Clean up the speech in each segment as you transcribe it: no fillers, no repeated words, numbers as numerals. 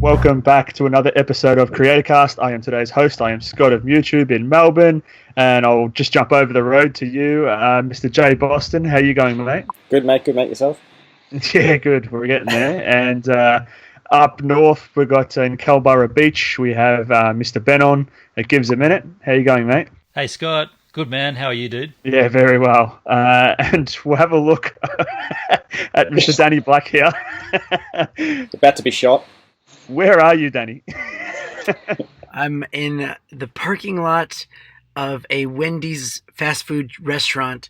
Welcome back to another episode of CreatorCast. I am today's host. I am Scott of YouTube in Melbourne, and I'll just jump over the road to you, Mr. Jay Boston. How you going, mate? Good, mate. Good, mate. Yourself? Yeah, good. We're getting there. And up north, we've got in Kelburra Beach, we have Mr. Ben on. It gives a minute. How you going, mate? Hey, Scott. Good, man. How are you, dude? Yeah, very well. And we'll have a look at Mr. Danny Black here. About to be shot. Where are you, Danny? I'm in the parking lot of a Wendy's fast food restaurant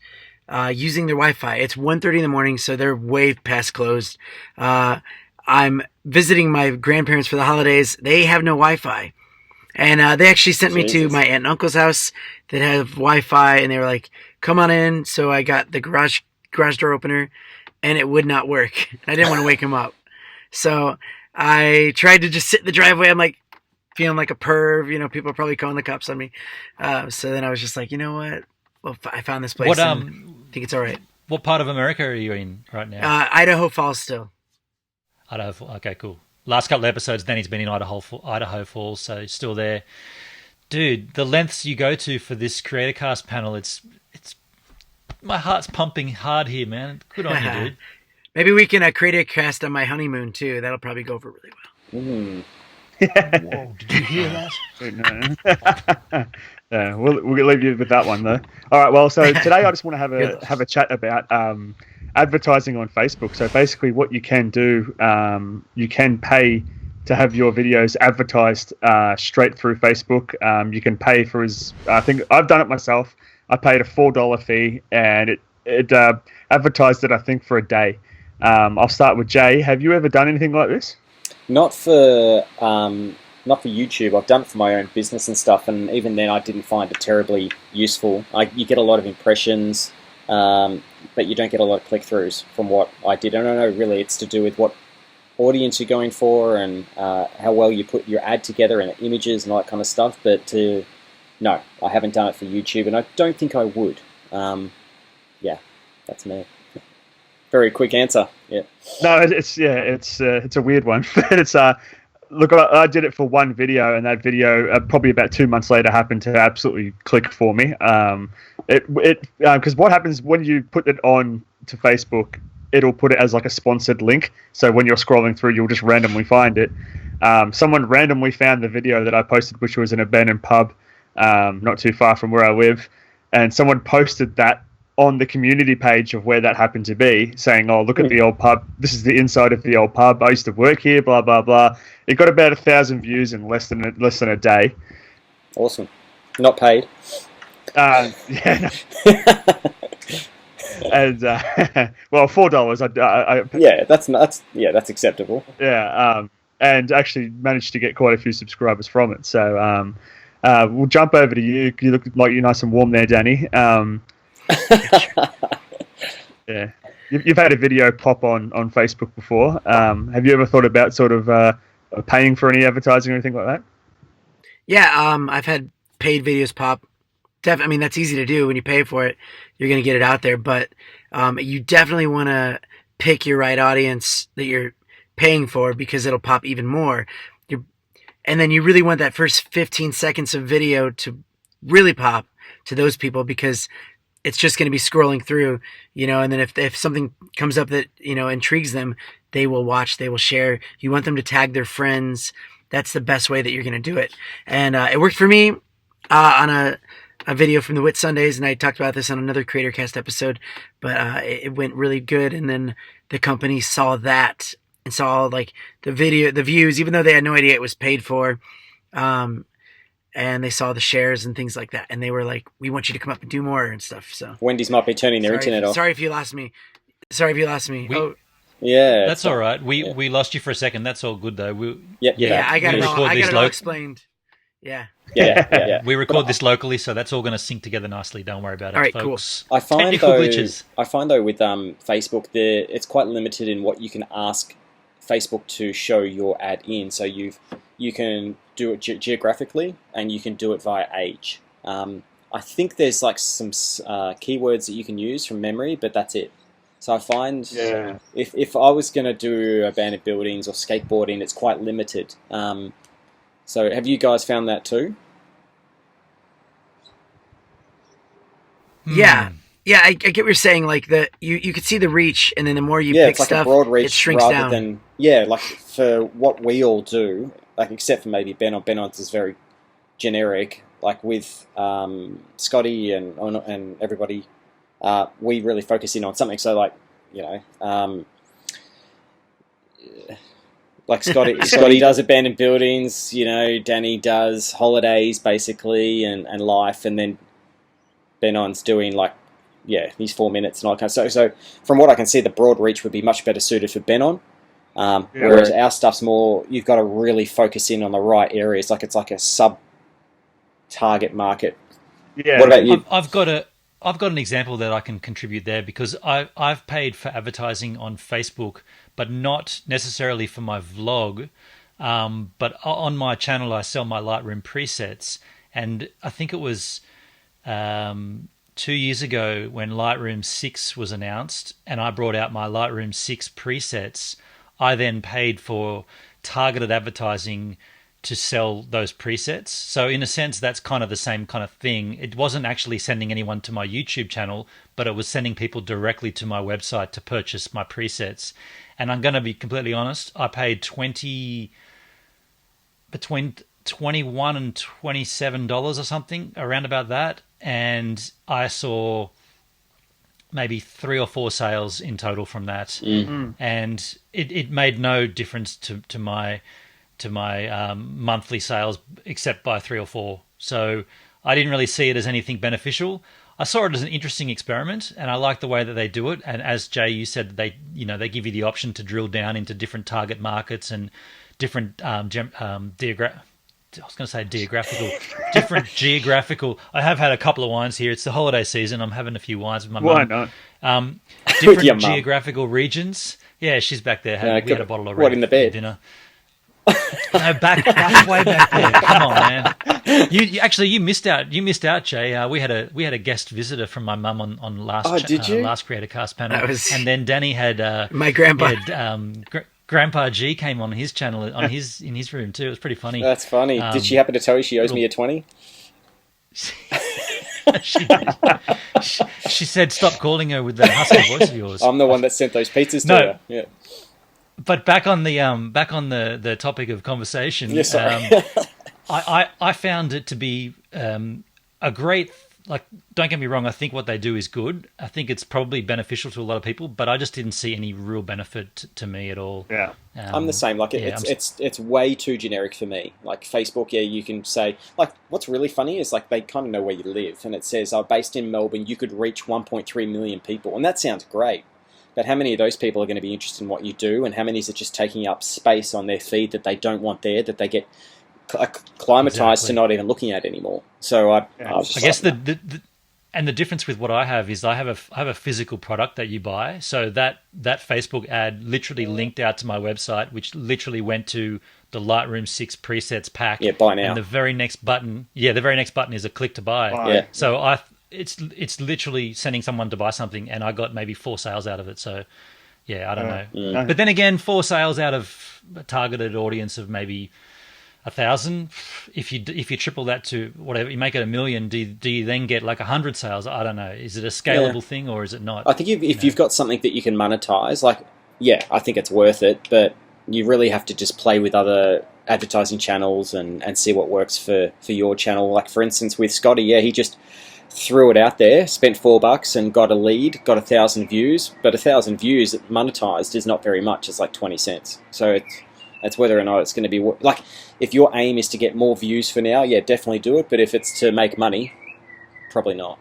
using their Wi-Fi. It's 1:30 in the morning, so they're way past closed. I'm visiting my grandparents for the holidays. They have no Wi-Fi. And they actually sent me to my aunt and uncle's house that have Wi-Fi, and they were like, come on in. So I got the garage door opener, and it would not work. I didn't want to wake him up. So I tried to just sit in the driveway. I'm like feeling like a perv, people are probably calling the cops on me. So then I was just like, you know what? Well, I found this place. I think it's all right. What part of America are you in right now? Idaho Falls still. Idaho Falls. Okay, cool. Last couple of episodes, Danny's been in Idaho Falls, so he's still there. Dude, the lengths you go to for this CreatorCast panel, it's my heart's pumping hard here, man. Good on you, dude. Maybe we can create a cast on my honeymoon too. That'll probably go over really well. Whoa! Did you hear that? Yeah, we'll leave you with that one though. All right. Well, so today I just want to have a chat about advertising on Facebook. So basically, what you can do, you can pay to have your videos advertised straight through Facebook. You can pay for I think I've done it myself. I paid a $4 fee, and it advertised it, I think, for a day. I'll start with Jay. Have you ever done anything like this? Not for YouTube. I've done it for my own business and stuff, and even then, I didn't find it terribly useful. You get a lot of impressions, but you don't get a lot of click-throughs from what I did. I don't know, really, it's to do with what audience you're going for and how well you put your ad together and images and all that kind of stuff. But no, I haven't done it for YouTube, and I don't think I would. Yeah, that's me. Very quick answer. Yeah. No, it's a weird one, but it's look, I did it for one video, and that video probably about 2 months later happened to absolutely click for me. Because what happens when you put it on to Facebook, it'll put it as like a sponsored link. So when you're scrolling through, you'll just randomly find it. Someone randomly found the video that I posted, which was in a abandoned pub, not too far from where I live, and someone posted that on the community page of where that happened to be, saying, "Oh, look at the old pub. This is the inside of the old pub. I used to work here." Blah blah blah. It got about 1,000 views in less than a day. Awesome. Not paid. Yeah. No. And well, $4. Yeah, that's acceptable. Yeah. And actually managed to get quite a few subscribers from it. So we'll jump over to you. You look like you're nice and warm there, Danny. Yeah, you've had a video pop on Facebook before. Have you ever thought about sort of paying for any advertising or anything like that? Yeah, I've had paid videos pop. I mean, that's easy to do. When you pay for it, you're going to get it out there. But you definitely want to pick your right audience that you're paying for, because it'll pop even more. And then you really want that first 15 seconds of video to really pop to those people, because it's just going to be scrolling through, and then if something comes up that, intrigues them, they will watch, they will share. You want them to tag their friends. That's the best way that you're going to do it. And it worked for me on a video from the Whit Sundays, and I talked about this on another CreatorCast episode, but it went really good. And then the company saw that and saw like the views, even though they had no idea it was paid for. And they saw the shares and things like that, and they were like, "We want you to come up and do more and stuff." So Wendy's might be turning their internet off. Sorry if you lost me. Yeah, that's all right. We lost you for a second. That's all good though. Yeah, I got it all explained. Yeah. Yeah. We record this locally, so that's all going to sync together nicely. Don't worry about it, all right, folks. Cool. I find Technical glitches. with Facebook, it's quite limited in what you can ask Facebook to show your ad in. So you can do it geographically, and you can do it via age. I think there's like some keywords that you can use from memory, but that's it. So I find Yeah. if I was going to do abandoned buildings or skateboarding, it's quite limited. So have you guys found that too? Yeah. Yeah, I get what you're saying. Like you could see the reach, and then the more you Yeah, pick it's like stuff, a broad it reach shrinks rather down. than like for what we all do, like except for maybe Benon's is very generic. Like with Scotty and everybody, we really focus in on something. So like like Scotty does abandoned buildings. Danny does holidays basically and life, and then Benon's doing like these 4 minutes and all that kind of. So from what I can see, the broad reach would be much better suited for Benon. Whereas our stuff's more, you've got to really focus in on the right areas. Like it's like a sub-target market. Yeah. What about you? I've got an example that I can contribute there because I've paid for advertising on Facebook, but not necessarily for my vlog. But on my channel, I sell my Lightroom presets, and I think it was 2 years ago when Lightroom 6 was announced, and I brought out my Lightroom 6 presets. I then paid for targeted advertising to sell those presets. So in a sense, that's kind of the same kind of thing. It wasn't actually sending anyone to my YouTube channel, but it was sending people directly to my website to purchase my presets. And I'm going to be completely honest, I paid between $21 and $27 or something, around about that. And I saw maybe 3 or 4 sales in total from that. And it made no difference to my monthly sales except by 3 or 4. So I didn't really see it as anything beneficial. I saw it as an interesting experiment, and I like the way that they do it. And as Jay, you said, they give you the option to drill down into different target markets and different different geographical. I have had a couple of wines here. It's the holiday season. I'm having a few wines with my mum. Why not? With your Different mum. geographical regions. Yeah, she's back there. We had a bottle of what, red in the for bed? dinner. No, back way back there. Come on, man. You missed out. You missed out, Jay. We had a guest visitor from my mum on last did you? last Creator Cast panel, That was- and then Danny had My grandpa. Grandpa G came on his channel in his room too. It was pretty funny. That's funny. Did she happen to tell you she owes me a 20? She did. She said, "Stop calling her with that husky voice of yours." I'm the one that sent those pizzas to No. her. Yeah. But back on the topic of conversation, Yeah, sorry. I found it to be a great, like, don't get me wrong, I think what they do is good. I think it's probably beneficial to a lot of people, but I just didn't see any real benefit to me at all. Yeah. I'm the same. Like it's way too generic for me. Like Facebook, you can say like what's really funny is like they kind of know where you live, and it says based in Melbourne, you could reach 1.3 million people, and that sounds great. But how many of those people are going to be interested in what you do, and how many is it just taking up space on their feed that they don't want there, that they get acclimatized to not even looking at anymore? So I was just I guess like, the difference with what I have is I have a physical product that you buy. So that Facebook ad literally linked out to my website, which literally went to the Lightroom 6 presets pack. Yeah, buy now. And the very next button is a click to buy. Yeah. So it's literally sending someone to buy something, and I got maybe 4 sales out of it. So yeah, I don't know. But then again, 4 sales out of a targeted audience of maybe 1,000. If you triple that to whatever, you make it 1 million. Do you then get like 100 sales? I don't know. Is it a scalable thing or is it not? I think if you've got something that you can monetize, like I think it's worth it. But you really have to just play with other advertising channels and see what works for your channel. Like for instance, with Scotty, he just threw it out there, spent $4 and got a lead, got 1,000 views. But 1,000 views monetized is not very much. It's like 20 cents. So it's whether or not it's going to be like if your aim is to get more views for now, definitely do it. But if it's to make money, probably not.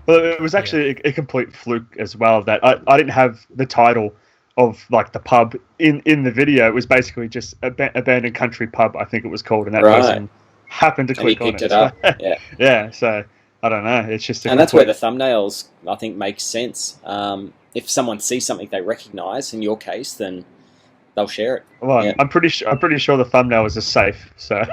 Well, it was actually a complete fluke as well that I didn't have the title of like the pub in the video. It was basically just Abandoned Country Pub, I think it was called, and that person happened to click and he on picked it. it up. Yeah. So I don't know. It's just and that's where the thumbnails I think make sense. If someone sees something they recognize, in your case, then they'll share it. Well, I'm pretty sure the thumbnail is a safe. So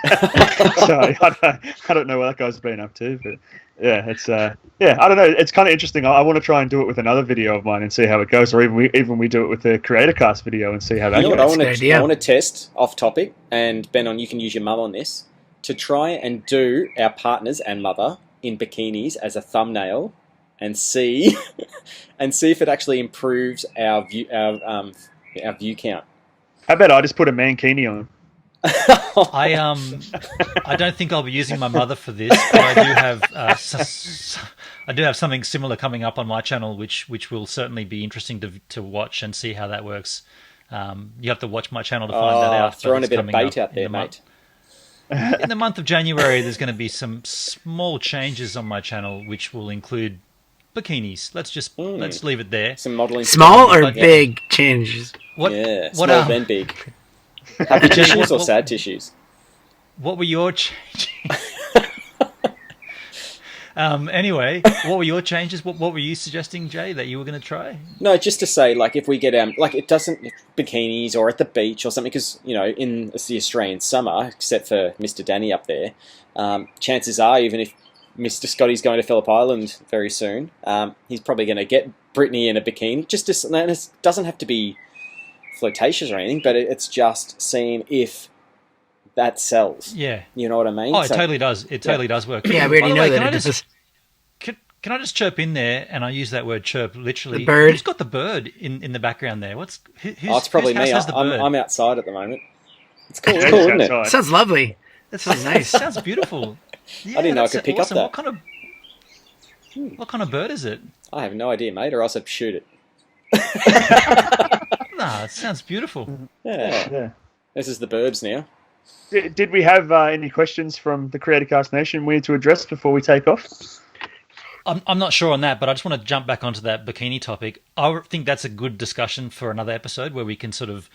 So I don't know what that guy's been up to, but yeah, it's yeah, I don't know. It's kind of interesting. I want to try and do it with another video of mine and see how it goes, or even we do it with the Creator Cast video and see how that You know what goes. I want to test off topic, and Ben, you can use your mum on this, to try and do our partners and mother in bikinis as a thumbnail, and see if it actually improves our view count. Oh, How about I just put a mankini on? I don't think I'll be using my mother for this, but I do have I do have something similar coming up on my channel, which will certainly be interesting to watch and see how that works. You have to watch my channel to find that out. Throwing a bit of bait out there, mate. In the month of January, there's going to be some small changes on my channel, which will include bikinis. Let's leave it there. Some modelling. Small or big changes? What? Yeah, What? small then big. Happy tissues or sad tissues? What were your changes? Anyway, what were your changes? What were you suggesting, Jay, that you were going to try? No, just to say, like, if we get it doesn't bikinis or at the beach or something, because it's the Australian summer, except for Mr. Danny up there. Chances are, even if Mr. Scotty's going to Phillip Island very soon, he's probably going to get Brittany in a bikini. It doesn't have to be flirtatious or anything, but it's just seeing if that sells. Yeah. You know what I mean? Oh, it totally does. It totally does work. Yeah, we already know that it does. Can I just chirp in there? And I use that word chirp literally. The bird. Who's got the bird in the background there? It's probably me. I'm outside at the moment. It's cool, Yeah, isn't it? outside. Sounds lovely. That sounds nice. Sounds beautiful. Yeah, I didn't know I that's could pick awesome. up that. What kind of bird is it? I have no idea, mate, or else I'd shoot it. Nah, it sounds beautiful. Yeah. Yeah. This is the Burbs now. Did we have any questions from the Creator Cast Nation we need to address before we take off? I'm not sure on that, but I just want to jump back onto that bikini topic. I think that's a good discussion for another episode where we can sort of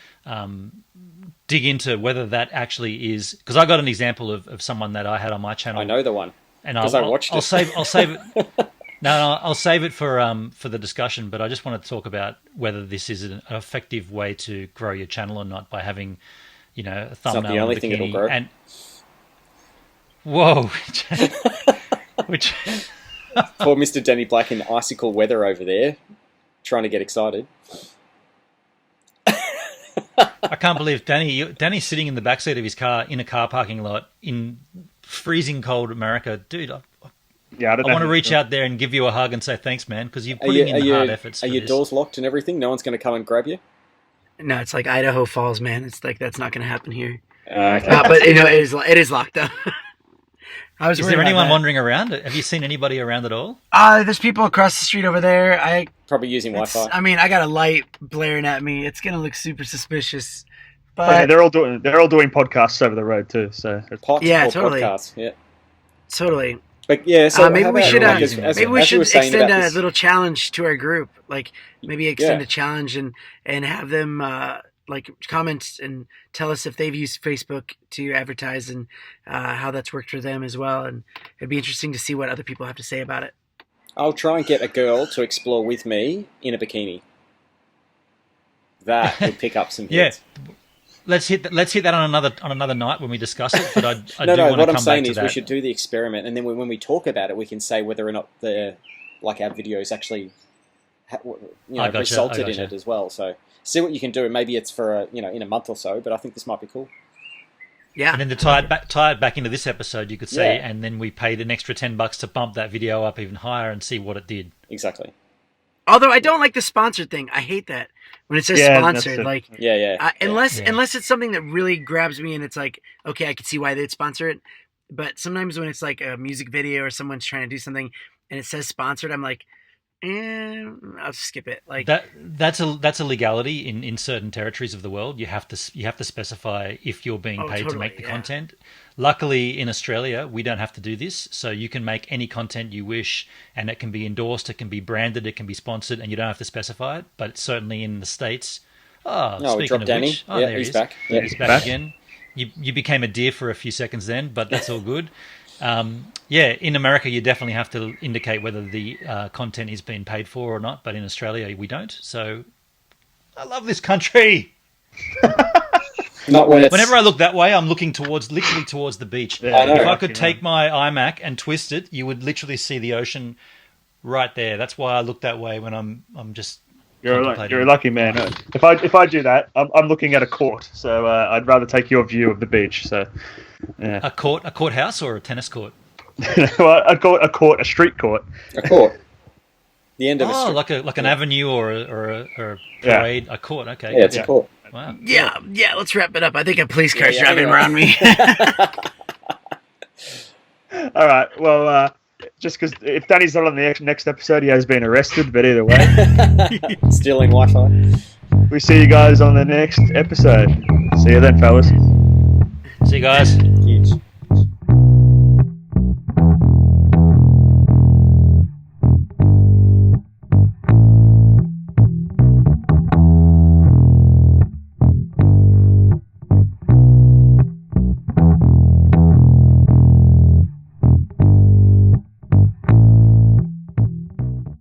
dig into whether that actually is, because I got an example of someone that I had on my channel. I know the one. And because I watched it. I'll save it. No, I'll save it for the discussion. But I just want to talk about whether this is an effective way to grow your channel or not by having, a thumbnail. It's not the only thing it'll grow. And whoa, which Poor Mr. Danny Black in icicle weather over there, trying to get excited. I can't believe Danny's sitting in the backseat of his car in a car parking lot in freezing cold America, dude. I want to reach out there and give you a hug and say thanks, man, because you're putting in the hard efforts. Are your doors locked and everything? No one's going to come and grab you? No, it's like Idaho Falls, man. It's like that's not going to happen here. Okay. But it is locked up. Is there anyone wandering around? Have you seen anybody around at all? There's people across the street over there. Probably using Wi-Fi. I mean, I got a light blaring at me. It's gonna look super suspicious. But yeah, they're all doing podcasts over the road too. So totally. Podcasts, yeah, totally. But yeah, so maybe we should extend a little challenge to our group. Like maybe extend a challenge and have them comment and tell us if they've used Facebook to advertise and how that's worked for them as well. And it'd be interesting to see what other people have to say about it. I'll try and get a girl to explore with me in a bikini. That would pick up some hits. Yeah. Let's hit that on another night when we discuss it. But I do want to come back to that. What I'm saying is we should do the experiment, and then when we talk about it, we can say whether or not our videos actually resulted in it as well. So see what you can do. Maybe it's for in a month or so, but I think this might be cool. Yeah, and then to tie it back into this episode, you could say, and then we paid an extra $10 to bump that video up even higher and see what it did. Exactly. Although I don't like the sponsored thing. I hate that when it says sponsored. Unless it's something that really grabs me and it's like, okay, I can see why they'd sponsor it. But sometimes when it's like a music video or someone's trying to do something and it says sponsored, I'm like, I'll skip it. Like that's a legality in certain territories of the world. You have to specify if you're being paid to make the content. Luckily, in Australia, we don't have to do this, so you can make any content you wish, and it can be endorsed, it can be branded, it can be sponsored, and you don't have to specify it. But certainly in the States, speaking of Danny. which, there he's back. Yeah, he's back again. You became a deer for a few seconds then, but that's all good. In America, you definitely have to indicate whether the content is being paid for or not, but in Australia, we don't. So I love this country. Not when it's... Whenever I look that way, I'm looking literally towards the beach. Yeah, I know. If I lucky, could man. take my iMac and twist it, you would literally see the ocean right there. That's why I look that way when I'm just You're contemplating. a lucky man. If I do that, I'm looking at a court, so I'd rather take your view of the beach. So, yeah. A courthouse or a tennis court? Well, a street court. A court. The end of a Oh, street. like an avenue or a Yeah. parade, a court. Okay. Yeah, it's Yeah. a court. Wow. Yeah, let's wrap it up. I think a police car's Yeah, driving anyway. around me. All right. Well, just because if Danny's not on the next episode, he has been arrested. But either way, Stealing Wi-Fi. we see you guys on the next episode. See you then, fellas. See you guys.